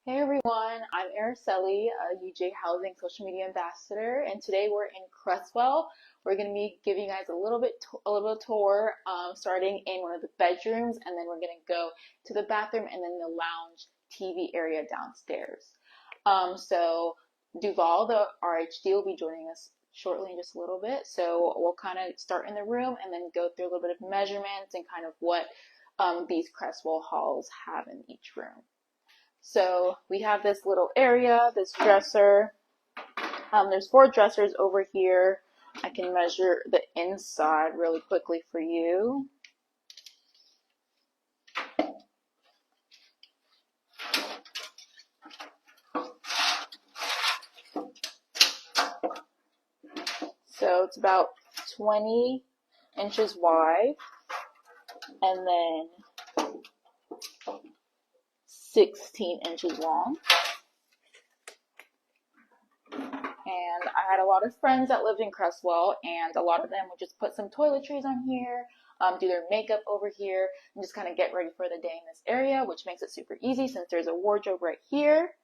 Hey everyone, I'm Ericeli, a UGA Housing social media ambassador, and today we're in Creswell. We're going to be giving you guys a little tour, starting in one of the bedrooms, and then we're going to go to the bathroom and then the lounge TV area downstairs. So Duval, the RHD, will be joining us shortly in just a little bit. So we'll kind of start in the room and then go through a little bit of measurements and kind of what these Creswell halls have in each room. So we have this little area, this dresser. There's 4 dressers over here. I can measure the inside really quickly for you. So it's about 20 inches wide and then 16 inches long. And I had a lot of friends that lived in Creswell, and a lot of them would just put some toiletries on here, do their makeup over here, and just kind of get ready for the day in this area, which makes it super easy since there's a wardrobe right here.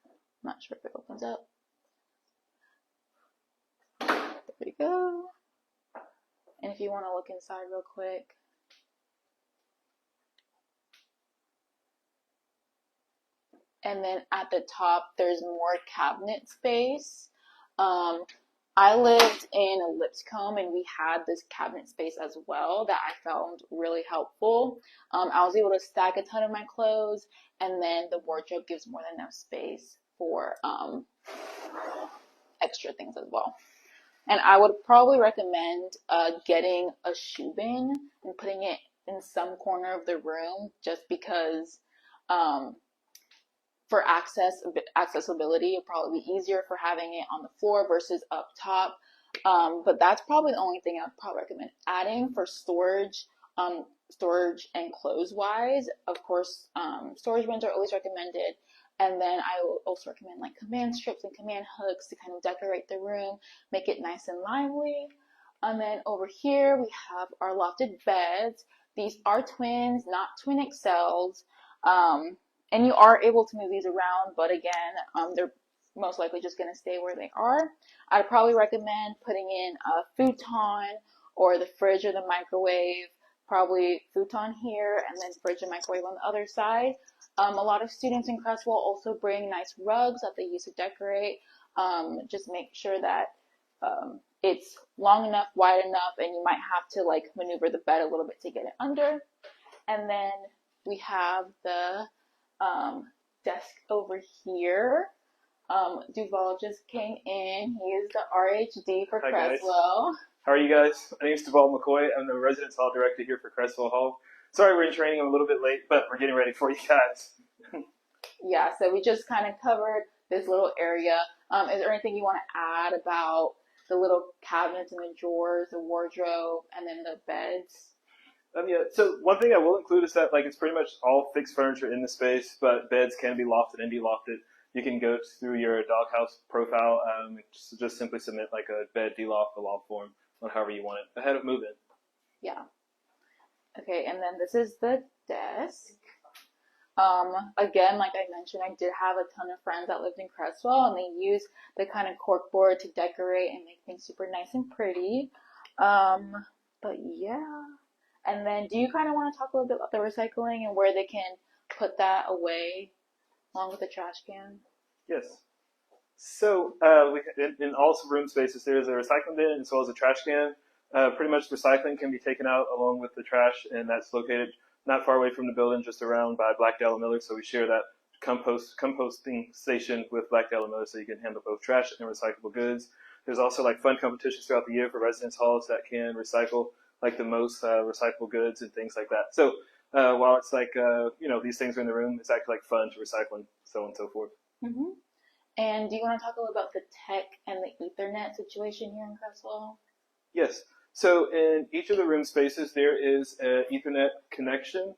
I'm not sure if it opens up. There we go. And if you want to look inside real quick. And then at the top, there's more cabinet space. I lived in a Lipscomb and we had this cabinet space as well that I found really helpful. I was able to stack a ton of my clothes, and then the wardrobe gives more than enough space for extra things as well. And I would probably recommend getting a shoe bin and putting it in some corner of the room, just because for accessibility, it'll probably be easier for having it on the floor versus up top. But that's probably the only thing I'd probably recommend adding for storage, and clothes wise. Of course, storage bins are always recommended. And then I will also recommend like command strips and command hooks to kind of decorate the room, make it nice and lively. And then over here we have our lofted beds. These are twins, not twin XLs. And you are able to move these around, but again, they're most likely just going to stay where they are. I'd probably recommend putting in a futon or the fridge or the microwave, probably futon here and then fridge and microwave on the other side. A lot of students in Creswell also bring nice rugs that they use to decorate. Just make sure that it's long enough, wide enough, and you might have to like maneuver the bed a little bit to get it under. And then we have the desk over here. Duval just came in. He is the RHD for Creswell. How are you guys? My name is Duval McCoy. I'm the Residence Hall Director here for Creswell Hall. Sorry we're in training. I'm a little bit late, but we're getting ready for you guys. Yeah, so we just kind of covered this little area. Is there anything you want to add about the little cabinets and the drawers, the wardrobe, and then the beds? Yeah, so one thing I will include is that like it's pretty much all fixed furniture in the space, but beds can be lofted and de-lofted. You can go through your doghouse profile and just simply submit like a bed de-loft, a loft form, on however you want it ahead of move-in. Yeah. Okay, and then this is the desk. Again, like I mentioned, I did have a ton of friends that lived in Creswell, and they use the kind of corkboard to decorate and make things super nice and pretty. But yeah. And then do you kind of want to talk a little bit about the recycling and where they can put that away along with the trash can? Yes. So in all room spaces, there's a recycling bin as well as a trash can. Pretty much recycling can be taken out along with the trash, and that's located not far away from the building, just around by Blackdale and Miller. So we share that composting station with Blackdale and Miller, so you can handle both trash and recyclable goods. There's also like fun competitions throughout the year for residence halls that can recycle like the most recyclable goods and things like that. So while it's like, these things are in the room, it's actually like fun to recycle and so on and so forth. Mm-hmm. And do you want to talk a little about the tech and the Ethernet situation here in Creswell? Yes. So in each of the room spaces, there is an Ethernet connection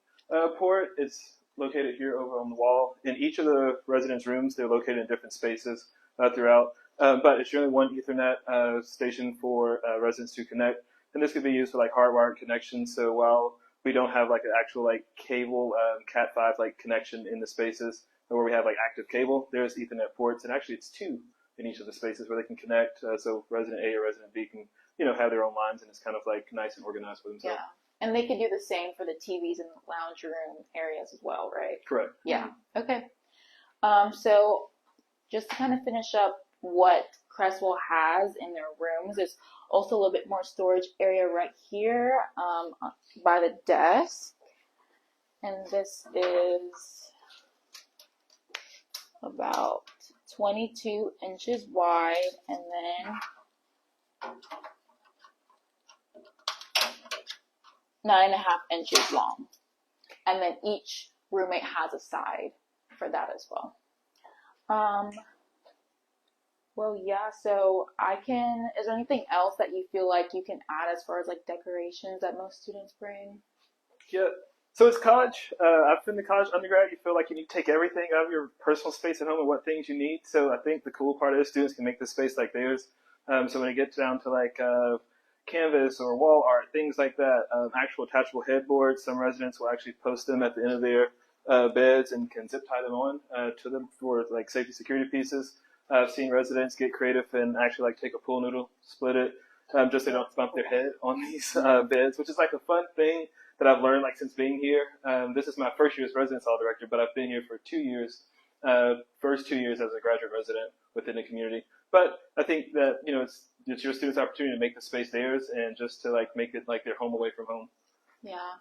port. It's located here over on the wall. In each of the residence rooms, they're located in different spaces throughout. But it's generally one Ethernet station for residents to connect. And this could be used for like hardwired connections. So while we don't have like an actual like cable Cat5 like connection in the spaces, where we have like active cable. There's Ethernet ports, and actually it's 2 in each of the spaces where they can connect. So resident A or resident B can, have their own lines, and it's kind of like nice and organized for themselves. Yeah. And they could do the same for the TVs in the lounge room areas as well, right? Correct. Yeah. Okay. So just to kind of finish up what Creswell has in their rooms, there's also a little bit more storage area right here by the desk. And this is about 22 inches wide, and then 9.5 inches long. And then each roommate has a side for that as well. Well, yeah, so is there anything else that you feel like you can add as far as like decorations that most students bring? Yeah. So it's college. I've been to college undergrad. You feel like you need to take everything out of your personal space at home and what things you need. So I think the cool part is students can make the space like theirs. So when it gets down to like canvas or wall art, things like that, actual attachable headboards, some residents will actually post them at the end of their beds and can zip tie them on to them for like safety security pieces. I've seen residents get creative and actually like take a pool noodle, split it, just so they don't bump their head on these beds, which is like a fun thing that I've learned like since being here. This is my first year as residence hall director, but I've been here for 2 years, first 2 years as a graduate resident within the community. But I think that, it's your students' opportunity to make the space theirs and just to like make it like their home away from home. Yeah.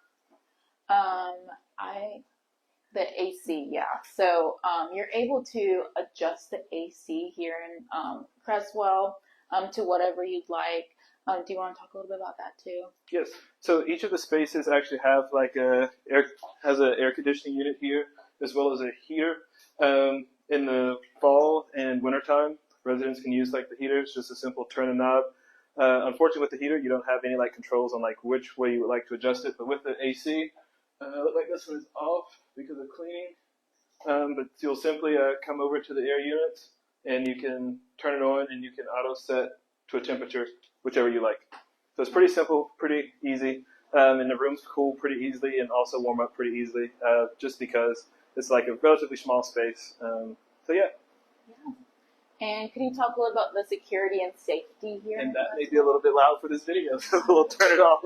The AC, yeah. So you're able to adjust the AC here in Creswell to whatever you'd like. Do you want to talk a little bit about that too? Yes. So each of the spaces actually have like has an air conditioning unit here as well as a heater. In the fall and wintertime, residents can use like the heater. It's just a simple turn a knob. Unfortunately, with the heater, you don't have any like controls on like which way you would like to adjust it. But with the AC, look like this one is off because of cleaning. But you'll simply come over to the air unit and you can turn it on and you can auto set to a temperature, whichever you like. So it's pretty simple, pretty easy. And the rooms cool pretty easily and also warm up pretty easily just because it's like a relatively small space. So yeah. And could you talk a little about the security and safety here? And that may be a little bit loud for this video, so we'll turn it off.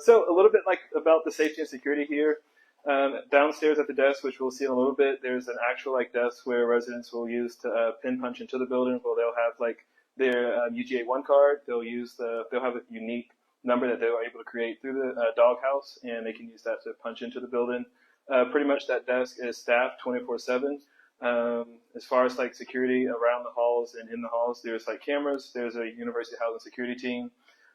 So a little bit like about the safety and security here. Downstairs at the desk, which we'll see in a little bit, there's an actual like desk where residents will use to pin punch into the building. Where they'll have like their UGA 1 card. They'll have a unique number that they were able to create through the doghouse, and they can use that to punch into the building. Pretty much that desk is staffed 24/7. As far as like security around the halls and in the halls, there's like cameras. There's a university housing security team.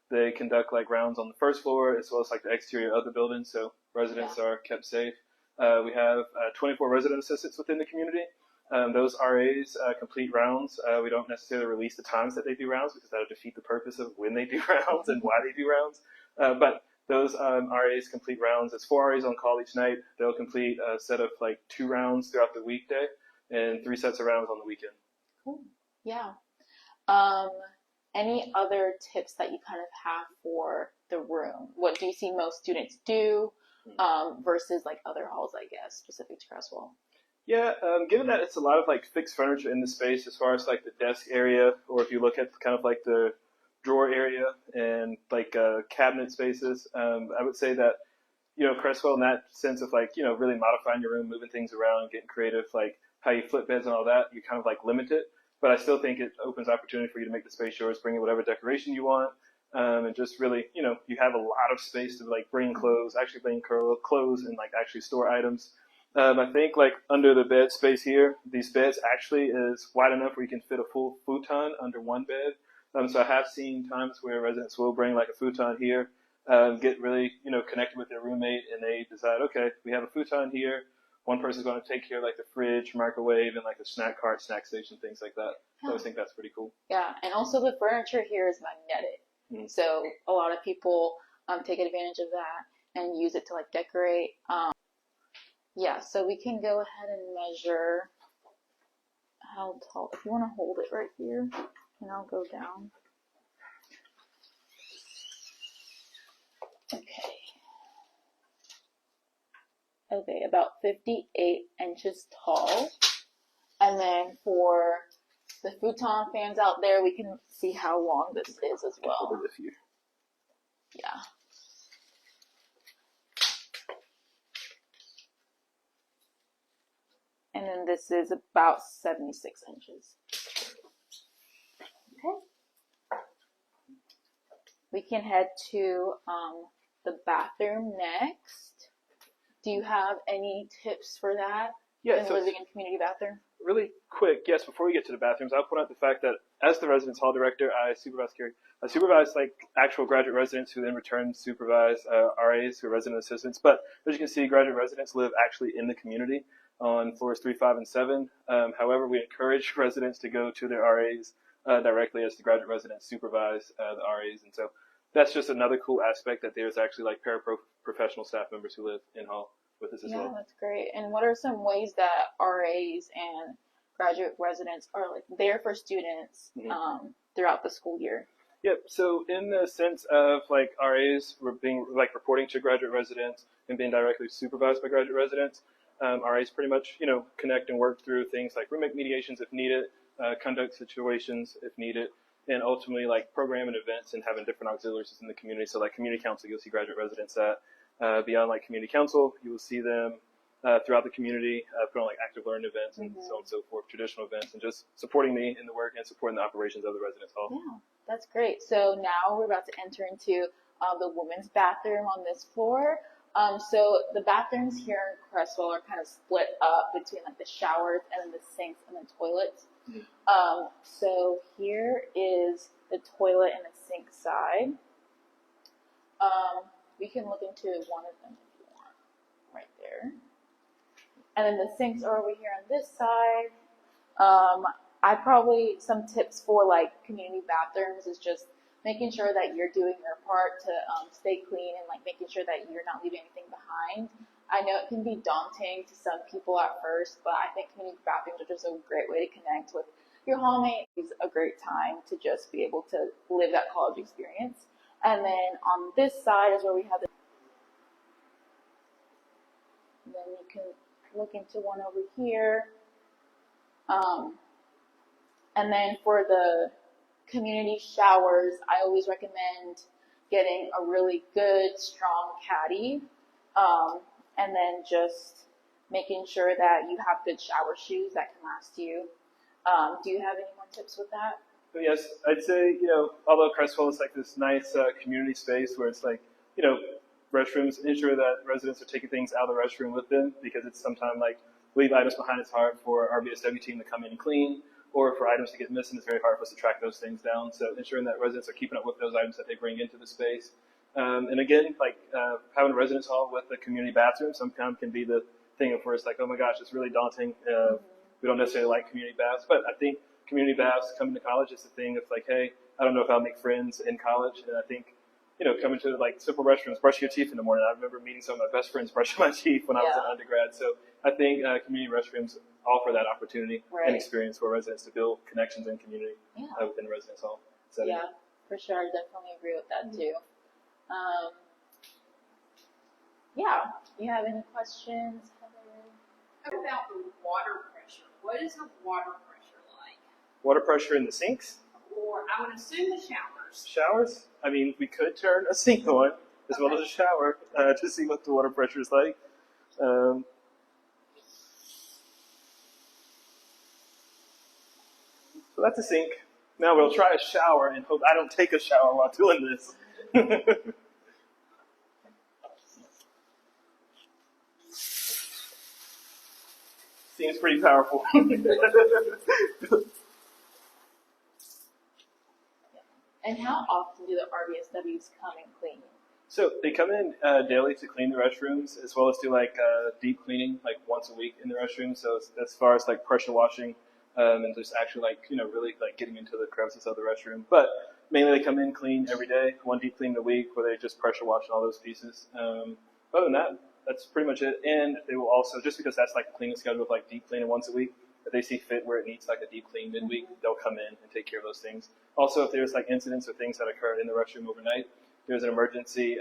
They conduct like rounds on the first floor as well as like the exterior of the building, so residents are kept safe. We have 24 resident assistants within the community. Those RAs complete rounds. We don't necessarily release the times that they do rounds because that would defeat the purpose of when they do rounds and why they do rounds. But those RAs complete rounds. There's 4 RAs on call each night. They'll complete a set of like 2 rounds throughout the weekday and 3 sets of rounds on the weekend. Cool. Yeah. Any other tips that you kind of have for the room? What do you see most students do versus like other halls, I guess, specific to Creswell? Yeah, given that it's a lot of like fixed furniture in the space as far as like the desk area, or if you look at kind of like the drawer area and like cabinet spaces, I would say that, Creswell in that sense of like, really modifying your room, moving things around, getting creative, like how you flip beds and all that, you kind of like limit it. But I still think it opens opportunity for you to make the space yours, bring in whatever decoration you want, and just really, you have a lot of space to like bring clothes and like actually store items. I think like under the bed space here, these beds actually is wide enough where you can fit a full futon under one bed. So I have seen times where residents will bring like a futon here, get really, connected with their roommate, and they decide, okay, we have a futon here. One person's going to take care of like the fridge, microwave, and like the snack cart, snack station, things like that. So I think that's pretty cool. Yeah, and also the furniture here is magnetic. Mm-hmm. So a lot of people take advantage of that and use it to like decorate. Yeah, so we can go ahead and measure how tall. If you want to hold it right here, and I'll go down. Okay. Okay, about 58 inches tall. And then for the futon fans out there, we can see how long this is as well. Yeah. And then this is about 76 inches. Okay. We can head to the bathroom next. Do you have any tips for that? Yeah, in living in community bathroom? Really quick, yes, before we get to the bathrooms, I'll point out the fact that as the residence hall director, I supervise like actual graduate residents who in return supervise RAs who are resident assistants. But as you can see, graduate residents live actually in the community on floors 3, 5, and 7. However, we encourage residents to go to their RAs directly as the graduate residents supervise the RAs. And so that's just another cool aspect that there's actually like paraprofessional staff members who live in hall with us as well. Yeah, that's great. And what are some ways that RAs and graduate residents are like there for students throughout the school year? Yep. So in the sense of like RAs, we're being like reporting to graduate residents and being directly supervised by graduate residents. RAs pretty much, connect and work through things like roommate mediations if needed, conduct situations if needed, and ultimately like program and events and having different auxiliaries in the community. So like community council, you'll see graduate residents at. Beyond like community council, you will see them throughout the community, put on like active learning events and so on and so forth, traditional events, and just supporting me in the work and supporting the operations of the residence hall. Yeah, that's great. So now we're about to enter into the women's bathroom on this floor. So the bathrooms here in Creswell are kind of split up between like the showers and then the sinks and the toilets. So here is the toilet and the sink side. We can look into one of them if you want, right there. And then the sinks are over here on this side. Some tips for like community bathrooms is just making sure that you're doing your part to stay clean and like making sure that you're not leaving anything behind. I know it can be daunting to some people at first, but I think community bathrooms are just a great way to connect with your hallmate. It's a great time to just be able to live that college experience. And then on this side is where we have and then you can look into one over here. And then for the community showers, I always recommend getting a really good, strong caddy. And then just making sure that you have good shower shoes that can last you. Do you have any more tips with that? Yes, I'd say, although Creswell is like this nice community space where it's like, restrooms, ensure that residents are taking things out of the restroom with them because it's sometimes like leave items behind. It's hard for our BSW team to come in and clean, or for items to get missing, it's very hard for us to track those things down. So ensuring that residents are keeping up with those items that they bring into the space. And again, like having a residence hall with a community bathroom sometimes can be the thing of where it's like, oh my gosh, it's really daunting. We don't necessarily like community baths, but I think community baths coming to college is the thing of like, hey, I don't know if I'll make friends in college. And I think, coming to like simple restrooms, brushing your teeth in the morning. I remember meeting some of my best friends brushing my teeth when I was an undergrad. So I think community restrooms offer that opportunity and experience for residents to build connections in community within the residence hall setting. Yeah, for sure. I definitely agree with that too. Do you have any questions, Heather? What about the water pressure? What is the water pressure like? Water pressure in the sinks? Or I would assume the showers. Showers? I mean, we could turn a sink on as well as a shower to see what the water pressure is like. So that's a sink. Now we'll try a shower and hope I don't take a shower while doing this. Seems pretty powerful. And how often do the RBSWs come and clean? So they come in daily to clean the restrooms, as well as do like deep cleaning, like once a week in the restrooms. So as far as like pressure washing and just actually like really like getting into the crevices of the restroom. But mainly they come in clean every day, one deep clean a week, where they just pressure wash all those pieces. Other than that, that's pretty much it. And they will also, just because that's like the cleaning schedule of like deep cleaning once a week, if they see fit where it needs like a deep clean midweek, they'll come in and take care of those things. Also, if there's like incidents or things that occur in the restroom overnight, there's an emergency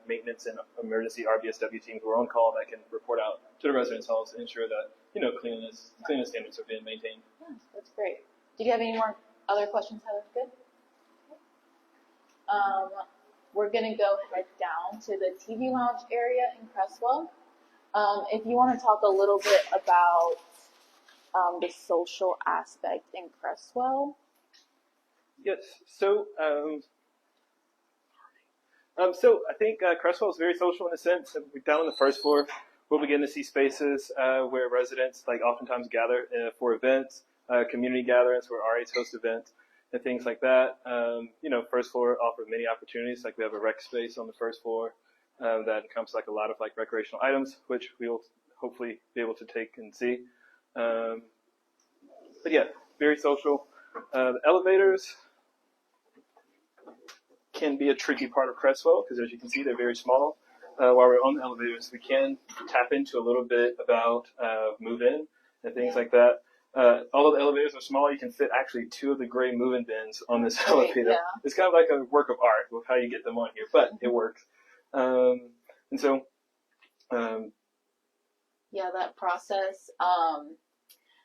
maintenance and emergency RBSW team who are on call that can report out to the residence halls and ensure that cleanliness standards are being maintained. Yeah, that's great. Did you have any more other questions, Heather? Good. We're gonna go head down to the TV lounge area in Creswell. If you want to talk a little bit about the social aspect in Creswell. Yes. So I think Creswell is very social in a sense. Down on the first floor, we'll begin to see spaces where residents oftentimes gather for events, community gatherings where RAs host events and things like that. First floor offers many opportunities. We have a rec space on the first floor that encompasses a lot of recreational items, which we will hopefully be able to take and see. But yeah, very social. The elevators can be a tricky part of Creswell because, as you can see, they're very small. While we're on the elevators, we can tap into a little bit about move-in and things like that. Although the elevators are small, you can fit actually 2 of the gray move-in bins on this elevator. Yeah. It's kind of like a work of art with how you get them on here, but it works. And so, yeah, that process.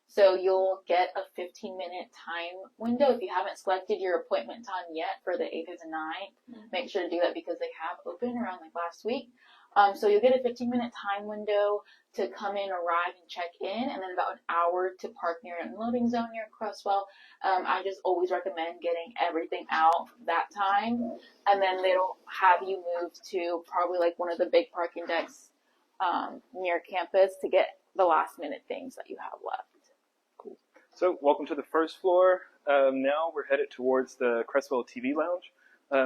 So you'll get a 15-minute time window. If you haven't selected your appointment time yet for the 8th or the 9th, make sure to do that because they have opened around last week. So you'll get a 15-minute time window to come in, arrive, and check in, and then about an hour to park near an unloading zone near Creswell. I just always recommend getting everything out that time, and then they'll have you move to probably one of the big parking decks near campus to get the last-minute things that you have left. Cool. So welcome to the first floor. Now we're headed towards the Creswell TV Lounge.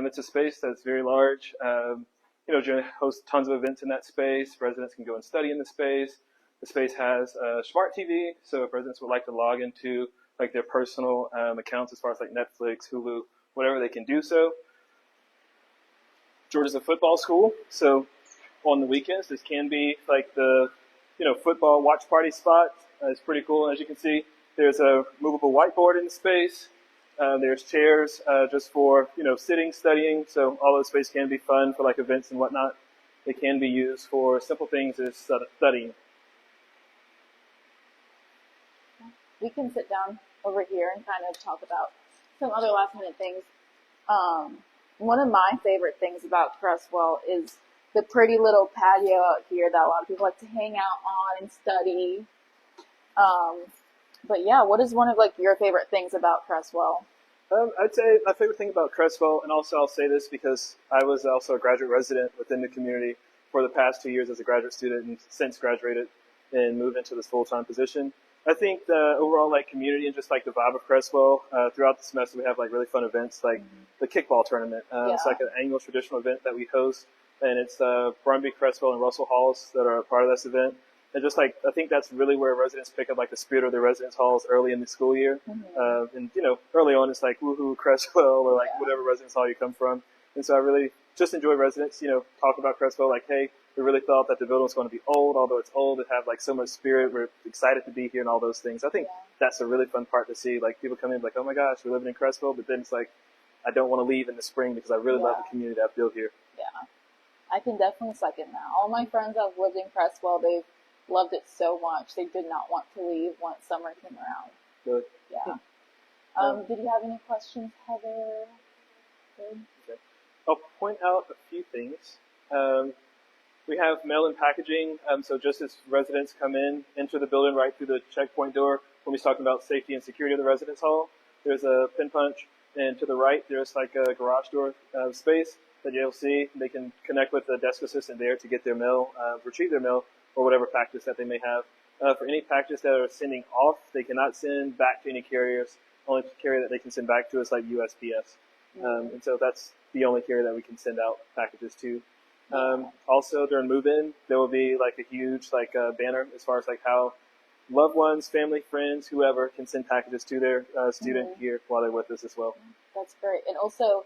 It's a space that's very large. Hosts tons of events in that space. Residents can go and study in the space. The space has a smart TV, so if residents would like to log into their personal accounts as far as Netflix, Hulu, whatever, they can do so. Georgia's a football school, so on the weekends this can be the football watch party spot. It's pretty cool. As you can see, there's a movable whiteboard in the space. There's chairs just for sitting, studying. So all those space can be fun for events and whatnot. They can be used for simple things as studying. We can sit down over here and kind of talk about some other last-minute things. One of my favorite things about Creswell is the pretty little patio out here that a lot of people like to hang out on and study. But yeah, what is one of your favorite things about Creswell? I'd say my favorite thing about Creswell, and also I'll say this because I was also a graduate resident within the community for the past 2 years as a graduate student and since graduated and moved into this full-time position. I think the overall community and just the vibe of Creswell, throughout the semester we have really fun events the kickball tournament. It's an annual traditional event that we host, and it's Brumby, Creswell, and Russell Halls that are a part of this event. And just I think that's really where residents pick up the spirit of their residence halls early in the school year. And early on it's woohoo Creswell or whatever residence hall you come from. And so I really just enjoy residents, talk about Creswell hey, we really thought that the building was going to be old, although it's old, it had so much spirit. We're excited to be here and all those things. I think that's a really fun part to see. People come in oh my gosh, we're living in Creswell, but then it's I don't want to leave in the spring because I really love the community I've built here. Yeah, I can definitely second that. All my friends that have lived in Creswell, they've loved it so much. They did not want to leave once summer came around. Good. Yeah. Did you have any questions, Heather? Good. Okay. I'll point out a few things. We have mail-in packaging. So just as residents come in, enter the building right through the checkpoint door, when we're talking about safety and security of the residence hall, there's a pin punch, and to the right there's a garage door space that you'll see. They can connect with the desk assistant there to get their mail, retrieve their mail, or whatever package that they may have. For any packages that are sending off, they cannot send back to any carriers. Only carrier that they can send back to is USPS. And so that's the only carrier that we can send out packages to. Also, during move-in, there will be a huge banner as far as how loved ones, family, friends, whoever can send packages to their student here while they're with us as well. That's great. And also,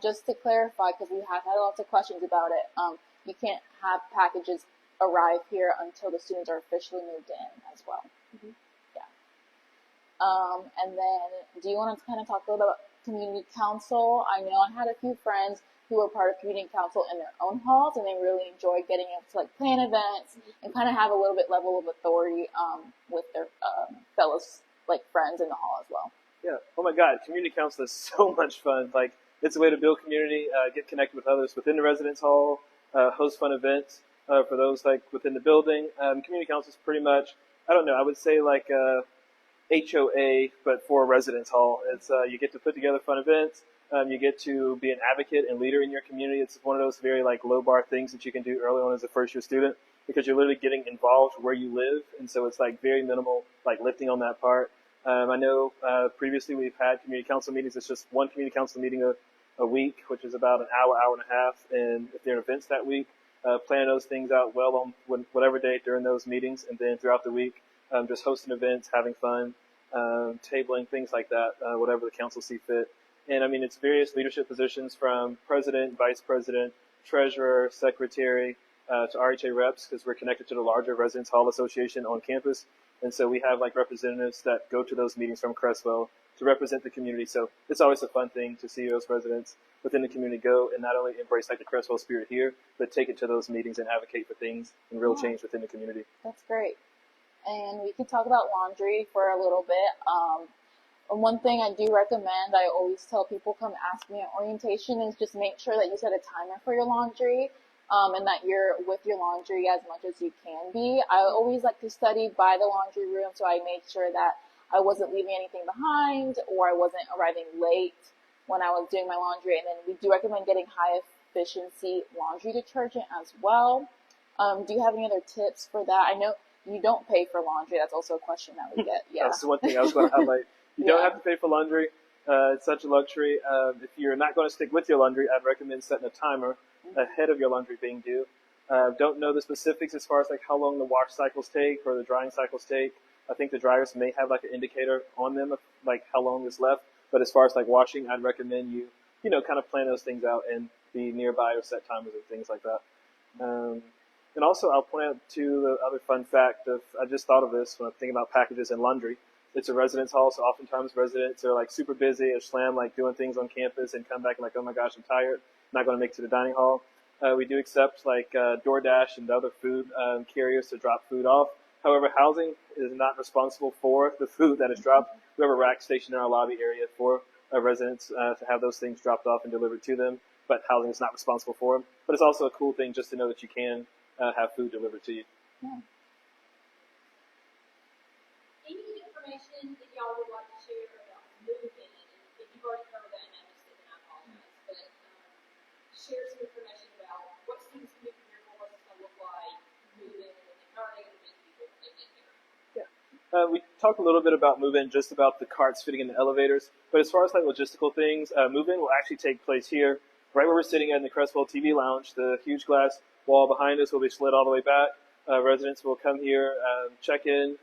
just to clarify, because we have had lots of questions about it, you can't have packages arrive here until the students are officially moved in as well. Yeah. And then, do you want to kind of talk a little bit about community council? I know I had a few friends who are part of community council in their own halls, and they really enjoy getting to like plan events and kind of have a little bit level of authority with their fellow like friends in the hall as well. Yeah. Oh my God, community council is so much fun. Like, it's a way to build community, get connected with others within the residence hall, host fun events for those like within the building. Community council is pretty much, I don't know, I would say like HOA, but for a residence hall. It's you get to put together fun events. You get to be an advocate and leader in your community. It's one of those very like low bar things that you can do early on as a first year student because you're literally getting involved where you live, and so it's like very minimal like lifting on that part. I know previously we've had community council meetings. It's just one community council meeting a week, which is about an hour, hour and a half. And if there are events that week, plan those things out well on whatever day during those meetings, and then throughout the week, just hosting events, having fun, tabling, things like that, whatever the council see fit. And I mean, it's various leadership positions from president, vice president, treasurer, secretary, to RHA reps, because we're connected to the larger Residence Hall Association on campus. And so we have like representatives that go to those meetings from Creswell to represent the community. So it's always a fun thing to see those residents within the community go and not only embrace like the Creswell spirit here, but take it to those meetings and advocate for things and real change within the community. That's great. And we can talk about laundry for a little bit. One thing I do recommend, I always tell people come ask me at orientation, is just make sure that you set a timer for your laundry. And that you're with your laundry as much as you can be. I always like to study by the laundry room, so I made sure that I wasn't leaving anything behind or I wasn't arriving late when I was doing my laundry. And then we do recommend getting high efficiency laundry detergent as well. Do you have any other tips for that? I know you don't pay for laundry. That's also a question that we get. Yeah. That's the one thing I was going to highlight. You don't have to pay for laundry. It's such a luxury. If you're not going to stick with your laundry, I'd recommend setting a timer ahead of your laundry being due. Don't know the specifics as far as like how long the wash cycles take or the drying cycles take. I think the dryers may have like an indicator on them of like how long is left. But as far as like washing, I'd recommend you kind of plan those things out and be nearby or set timers and things like that. And also I'll point out to the other fun fact of, I just thought of this when I'm thinking about packages and laundry. It's a residence hall, so oftentimes residents are like super busy or slammed like doing things on campus and come back and like, oh my gosh, I'm tired. Not going to make it to the dining hall. We do accept like DoorDash and other food carriers to drop food off. However, housing is not responsible for the food that is dropped. We have a rack station in our lobby area for residents to have those things dropped off and delivered to them, but housing is not responsible for them. But it's also a cool thing just to know that you can have food delivered to you. Yeah. Any information that y'all would like to share about moving? If you've already covered that and I missed it, then I apologize. But share some information about what students can do from your course, what's going to look like, moving, and how are they going to meet people when they get here? Yeah. We talked a little bit about move-in, just about the carts fitting in the elevators. But as far as like logistical things, move-in will actually take place here, right where we're sitting in the Creswell TV lounge. The huge glass wall behind us will be slid all the way back. Residents will come here, check in.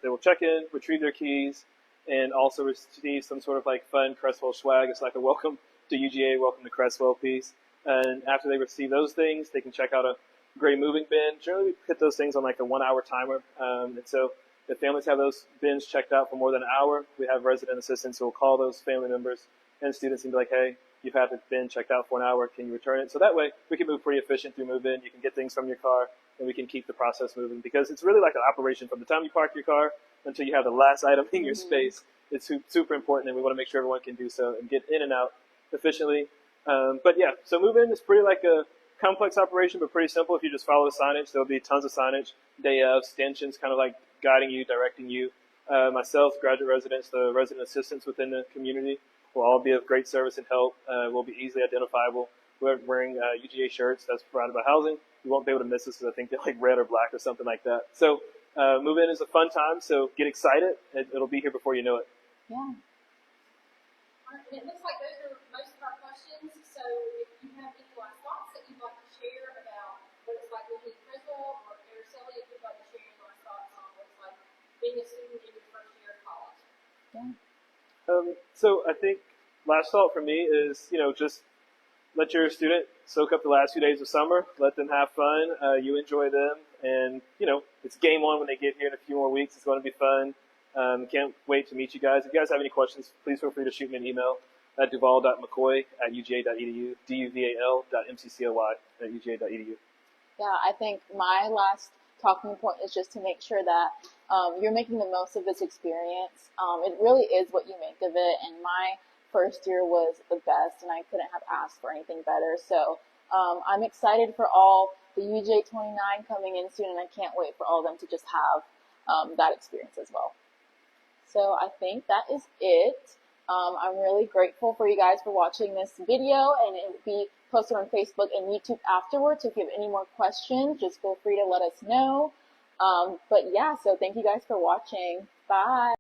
They will check in, retrieve their keys, and also receive some sort of like fun Creswell swag. It's like a welcome to UGA, welcome to Creswell piece. And after they receive those things, they can check out a gray moving bin. Generally, we put those things on like a 1 hour timer. And so if families have those bins checked out for more than an hour, we have resident assistants who will call those family members and students and be like, hey, you've had the bin checked out for an hour. Can you return it? So that way we can move pretty efficient through move-in. You can get things from your car and we can keep the process moving because it's really like an operation from the time you park your car until you have the last item in your space. It's super important and we want to make sure everyone can do so and get in and out efficiently. But yeah, so move-in is pretty like a complex operation, but pretty simple. If you just follow the signage, there'll be tons of signage, day of, stanchions kind of like guiding you, directing you. Myself, graduate residents, the resident assistants within the community will all be of great service and help. Will be easily identifiable. We're wearing UGA shirts that's provided by housing. You won't be able to miss us because I think they're like red or black or something like that. So move-in is a fun time, so get excited. It'll be here before you know it. Yeah. All right, and it looks like those are most of our questions. So if you have any last thoughts that you'd like to share about what it's like living in Creswell, or Ericeli, if you'd like to share your last thoughts on what it's like being a student in your first year of college. Yeah. So I think last thought for me is, just let your student soak up the last few days of summer. Let them have fun. You enjoy them. And, it's game on when they get here in a few more weeks. It's going to be fun. Can't wait to meet you guys. If you guys have any questions, please feel free to shoot me an email. at duval.mccoy@uga.edu, duval.mccoy@uga.edu. Yeah, I think my last talking point is just to make sure that you're making the most of this experience. It really is what you make of it, and my first year was the best, and I couldn't have asked for anything better. So I'm excited for all the UGA 29 coming in soon, and I can't wait for all of them to just have that experience as well. So I think that is it. I'm really grateful for you guys for watching this video, and it will be posted on Facebook and YouTube afterwards. So if you have any more questions, just feel free to let us know. But yeah, so thank you guys for watching. Bye.